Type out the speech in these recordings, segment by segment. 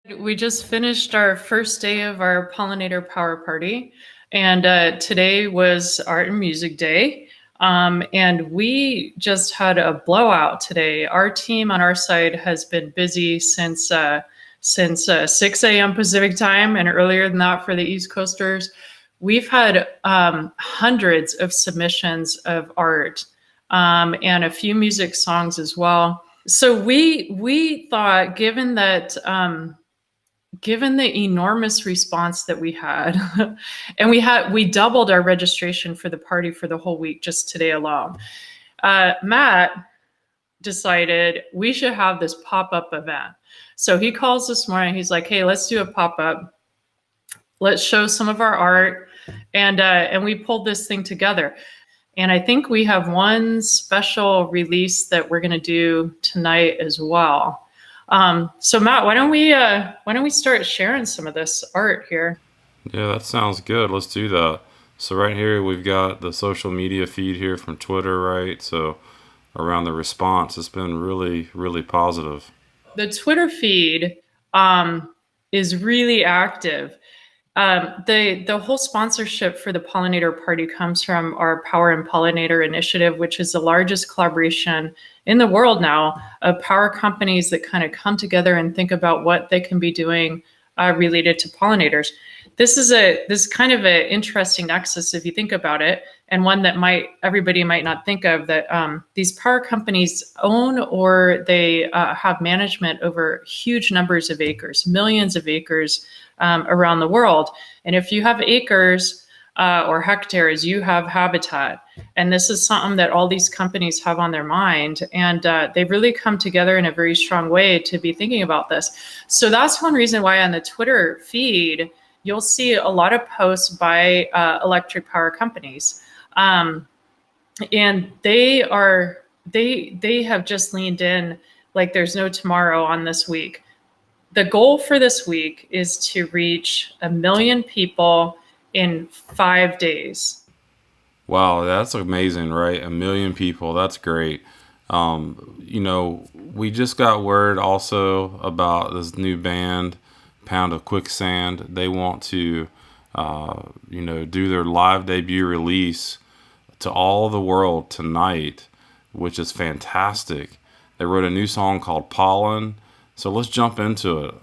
We just finished our first day of our Pollinator Power Party, and today was Art and Music Day. And we just had a blowout today. Our team on our side has been busy since 6 a.m. Pacific time, and earlier than that for the East Coasters. We've had hundreds of submissions of art and a few music songs as well. So we thought, given the enormous response that we had, and we doubled our registration for the party for the whole week just today alone. Matt decided we should have this pop-up event. So he calls this morning. He's like, "Hey, let's do a pop-up. Let's show some of our art," and we pulled this thing together. And I think we have one special release that we're going to do tonight as well. So Matt, why don't we start sharing some of this art here? Yeah, that sounds good. Let's do that. So right here we've got the social media feed here from Twitter, right? So around the response, it's been really, really positive. The Twitter feed is really active. The whole sponsorship for the Pollinator Party comes from our Power and Pollinator initiative, which is the largest collaboration in the world now of power companies that kind of come together and think about what they can be doing related to pollinators. This is kind of an interesting nexus if you think about it, and one that everybody might not think of, that these power companies own or they have management over huge numbers of acres, millions of acres around the world. And if you have acres or hectares, you have habitat. And this is something that all these companies have on their mind. And they've really come together in a very strong way to be thinking about this. So that's one reason why on the Twitter feed, you'll see a lot of posts by electric power companies. And they have just leaned in like there's no tomorrow on this week. The goal for this week is to reach 1 million people in 5 days. Wow, that's amazing, right? 1 million people. That's great. We just got word also about this new band, Pound of Quicksand. They want to, do their live debut release to all the world tonight, which is fantastic. They wrote a new song called Pollen. So let's jump into it.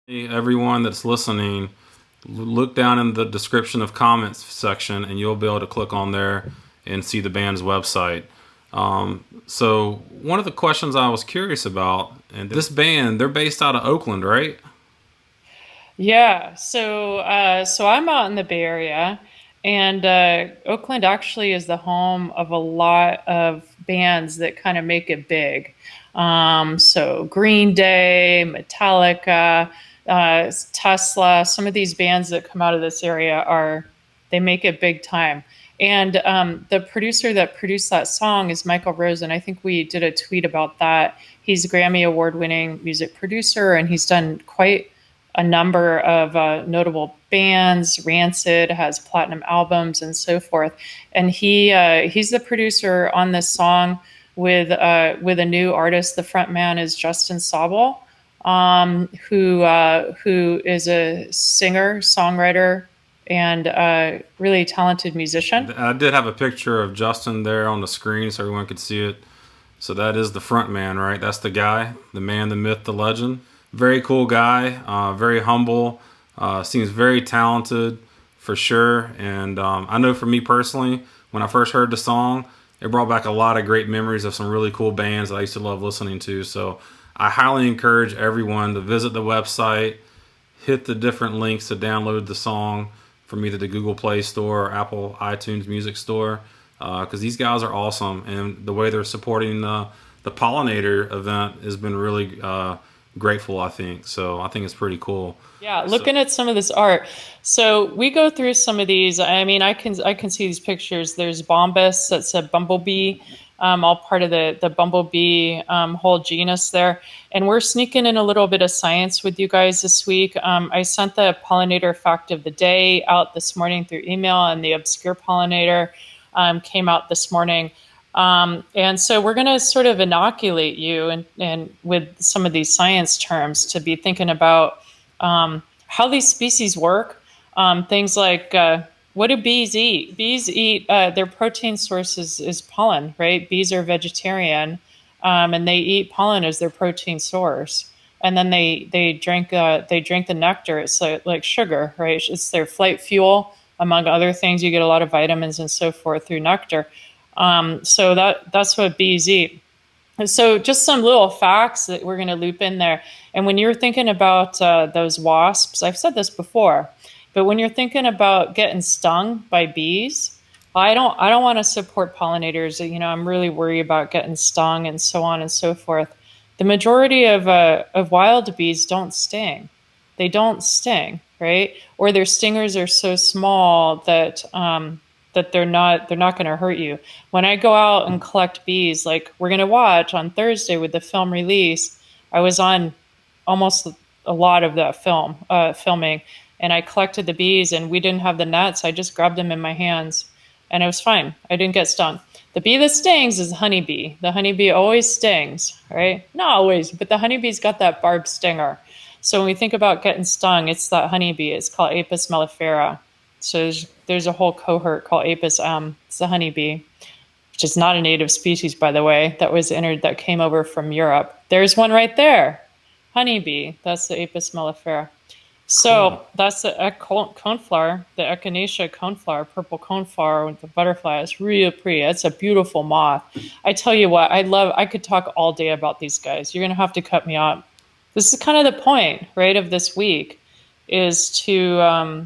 Hey, everyone that's listening, look down in the description of comments section and you'll be able to click on there and see the band's website. So one of the questions I was curious about, and this band, they're based out of Oakland, right? Yeah, so I'm out in the Bay Area, and Oakland actually is the home of a lot of bands that kind of make it big. So Green Day, Metallica, Tesla, some of these bands that come out of this area they make it big time. And the producer that produced that song is Michael Rosen. I think we did a tweet about that. He's a Grammy award-winning music producer, and he's done quite a number of notable bands. Rancid has platinum albums and so forth. And he's the producer on this song with a new artist. The front man is Justin Sobel, who is a singer, songwriter, and really talented musician. I did have a picture of Justin there on the screen so everyone could see it. So that is the front man, right? That's the guy, the man, the myth, the legend. Very cool guy, very humble, seems very talented for sure. And I know for me personally, when I first heard the song, it brought back a lot of great memories of some really cool bands that I used to love listening to. So I highly encourage everyone to visit the website, hit the different links to download the song from either the Google Play Store or Apple iTunes Music Store, because these guys are awesome. And the way they're supporting the Pollinator event has been really grateful, I think. So I think it's pretty cool. Yeah, looking at some of this art. So we go through some of these. I mean, I can see these pictures. There's Bombus, that's a bumblebee, all part of the bumblebee whole genus there. And we're sneaking in a little bit of science with you guys this week. I sent the pollinator fact of the day out this morning through email, and the obscure pollinator came out this morning. And so we're going to sort of inoculate you and with some of these science terms to be thinking about how these species work. Things like what do bees eat? Bees eat, their protein source is pollen, right? Bees are vegetarian, and they eat pollen as their protein source. And then they drink the nectar. It's like sugar, right? It's their flight fuel, among other things. You get a lot of vitamins and so forth through nectar. So that's what bees eat. And so just some little facts that we're going to loop in there. And when you're thinking about those wasps, I've said this before, but when you're thinking about getting stung by bees, I don't want to support pollinators. You know, I'm really worried about getting stung and so on and so forth. The majority of wild bees don't sting. They don't sting, right? Or their stingers are so small that they're not going to hurt you. When I go out and collect bees, like we're going to watch on Thursday with the film release, I was on almost a lot of that filming, and I collected the bees, and we didn't have the nets. I just grabbed them in my hands, and it was fine. I didn't get stung. The bee that stings is the honeybee. The honeybee always stings, right? Not always, but the honeybee's got that barbed stinger. So when we think about getting stung, it's that honeybee. It's called Apis mellifera. So there's a whole cohort called Apis it's the honeybee, which is not a native species, by the way, that came over from Europe. There's one right there, honeybee. That's the Apis mellifera. So that's the coneflower, the Echinacea coneflower, purple coneflower with the butterfly. It's really pretty. It's a beautiful moth. I tell you what, I could talk all day about these guys. You're going to have to cut me off. This is kind of the point, right, of this week is to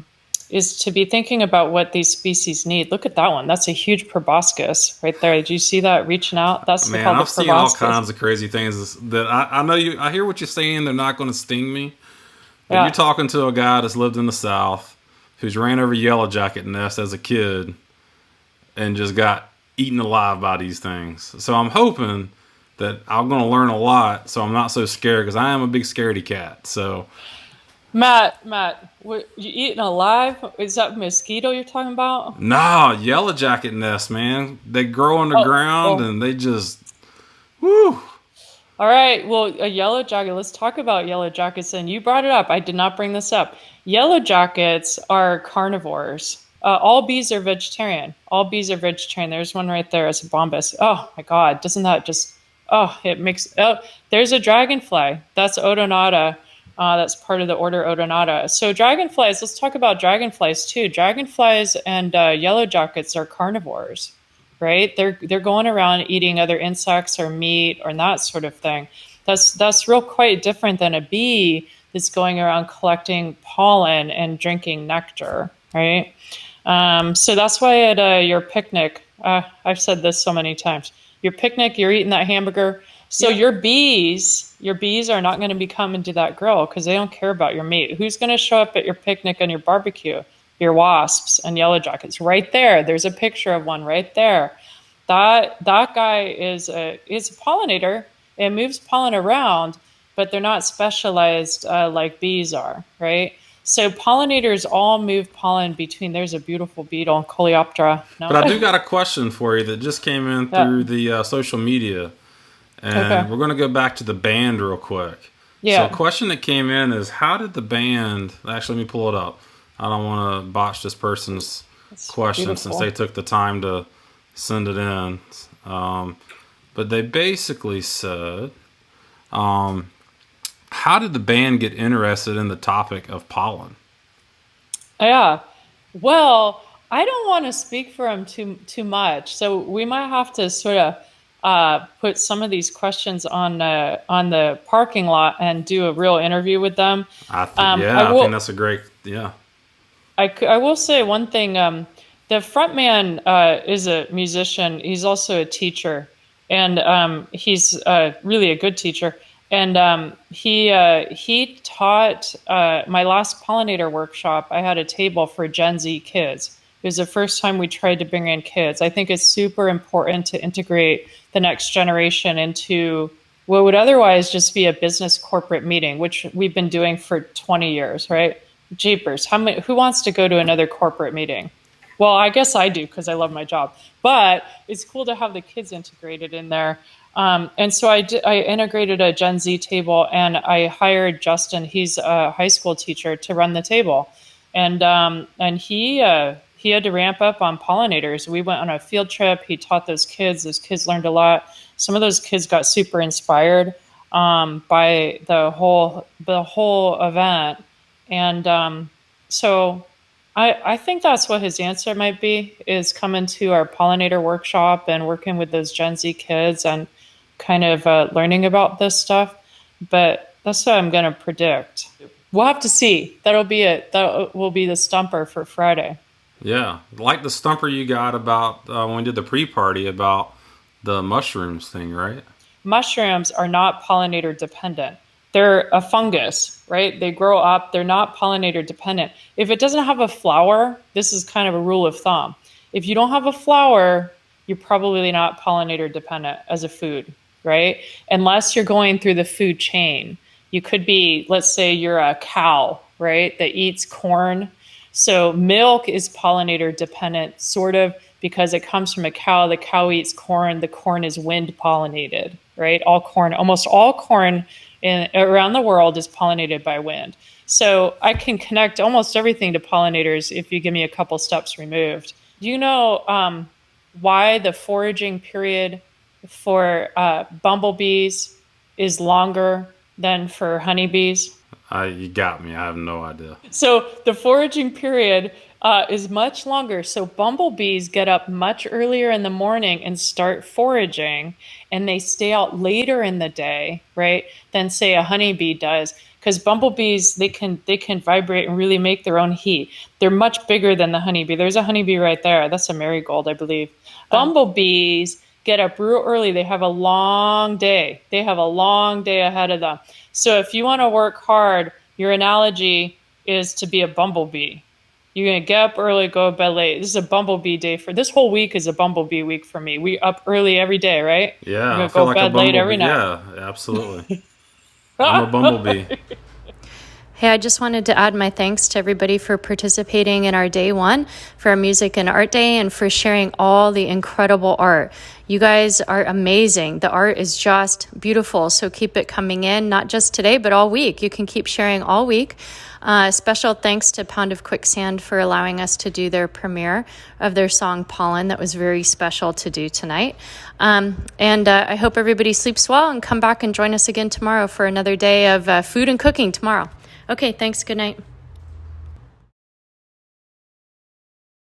be thinking about what these species need. Look at that one. That's a huge proboscis right there. Did you see that reaching out? That's Man, called the I've seen all proboscis. kinds of crazy things that I know you. I hear what you're saying. They're not going to sting me. But Yeah. you're talking to a guy that's lived in the South, who's ran over yellow jacket nest as a kid, and just got eaten alive by these things. So I'm hoping that I'm going to learn a lot, so I'm not so scared, because I am a big scaredy cat. So Matt, what you eating alive? Is that mosquito you're talking about? nah, yellow jacket nest, man. They grow underground Oh. and they just whoo. All right. Well, a yellow jacket. Let's talk about yellow jackets. And you brought it up. I did not bring this up. Yellow jackets are carnivores. All bees are vegetarian. All bees are vegetarian. There's one right there. It's a bombus. Oh my God! Doesn't that just? Oh, it makes. Oh, there's a dragonfly. That's Odonata. That's part of the order Odonata. So dragonflies, let's talk about dragonflies too. Dragonflies and yellow jackets are carnivores, right? They're going around eating other insects or meat or that sort of thing. That's real quite different than a bee that's going around collecting pollen and drinking nectar, right? So that's why at your picnic, I've said this so many times. Your picnic, you're eating that hamburger. So Yeah. your bees are not going to be coming to that grill because they don't care about your meat. Who's going to show up at your picnic and your barbecue? Your wasps and yellow jackets. Right there. There's a picture of one right there. That guy is a pollinator. It moves pollen around, but they're not specialized like bees are, right? So pollinators all move pollen between. There's a beautiful beetle, Coleoptera. But No, I do got a question for you that just came in yeah, through the social media, okay, and we're going to go back to the band real quick. So, a yeah. question that came in is, how did the band? Actually, let me pull it up. I don't want to botch this person's It's question since they beautiful. took the time to send it in. Um, but they basically said, um, how did the band get interested in the topic of pollen? Yeah. Well, I don't want to speak for him too much, so we might have to sort of put some of these questions on the parking lot and do a real interview with them. I I think will that's a great, yeah. I will say one thing. The front man is a musician. He's also a teacher, and he's really a good teacher. And he taught my last pollinator workshop. I had a table for Gen Z kids. It was the first time we tried to bring in kids. I think it's super important to integrate the next generation into what would otherwise just be a business corporate meeting, which we've been doing for 20 years, right? Jeepers, who wants to go to another corporate meeting? Well, I guess I do because I love my job, but it's cool to have the kids integrated in there. And so I integrated a Gen Z table and I hired Justin. He's a high school teacher to run the table. And he had to ramp up on pollinators. We went on a field trip. He taught those kids. Those kids learned a lot. Some of those kids got super inspired by the whole event. And so I think that's what his answer might be is coming to our pollinator workshop and working with those Gen Z kids and kind of learning about this stuff. But that's what I'm going to predict. We'll have to see. That'll be it. That will be the stumper for Friday. Yeah, like the stumper you got about when we did the pre-party about the mushrooms thing, right? Mushrooms are not pollinator dependent. They're a fungus, right? They grow up, they're not pollinator dependent. If it doesn't have a flower, this is kind of a rule of thumb. If you don't have a flower, you're probably not pollinator dependent as a food, right? Unless you're going through the food chain. You could be, let's say you're a cow, right, that eats corn. So milk is pollinator dependent, sort of, because it comes from a cow. The cow eats corn. The corn is wind pollinated, right? All corn, almost all corn around the world is pollinated by wind. So I can connect almost everything to pollinators if you give me a couple steps removed. Do you know why the foraging period for bumblebees is longer than for honeybees? You got me. I have no idea. So the foraging period is much longer. So bumblebees get up much earlier in the morning and start foraging, and they stay out later in the day, right? Than say a honeybee does. Because bumblebees, they can vibrate and really make their own heat. They're much bigger than the honeybee. There's a honeybee right there. That's a marigold, I believe. Bumblebees get up real early. They have a long day. They have a long day ahead of them. So if you want to work hard, your analogy is to be a bumblebee. You're gonna get up early, go to bed late. This is a bumblebee day for this whole week is a bumblebee week for me. We up early every day, right? We're Yeah, I gonna feel go to like a bed late every bumblebee. night. Yeah, absolutely. I'm a bumblebee. Hey, I just wanted to add my thanks to everybody for participating in our day one for our music and art day and for sharing all the incredible art. You guys are amazing. The art is just beautiful. So keep it coming in, not just today, but all week. You can keep sharing all week. Special thanks to Pound of Quicksand for allowing us to do their premiere of their song Pollen. That was very special to do tonight. I hope everybody sleeps well and come back and join us again tomorrow for another day of food and cooking tomorrow. Okay, thanks. Good night.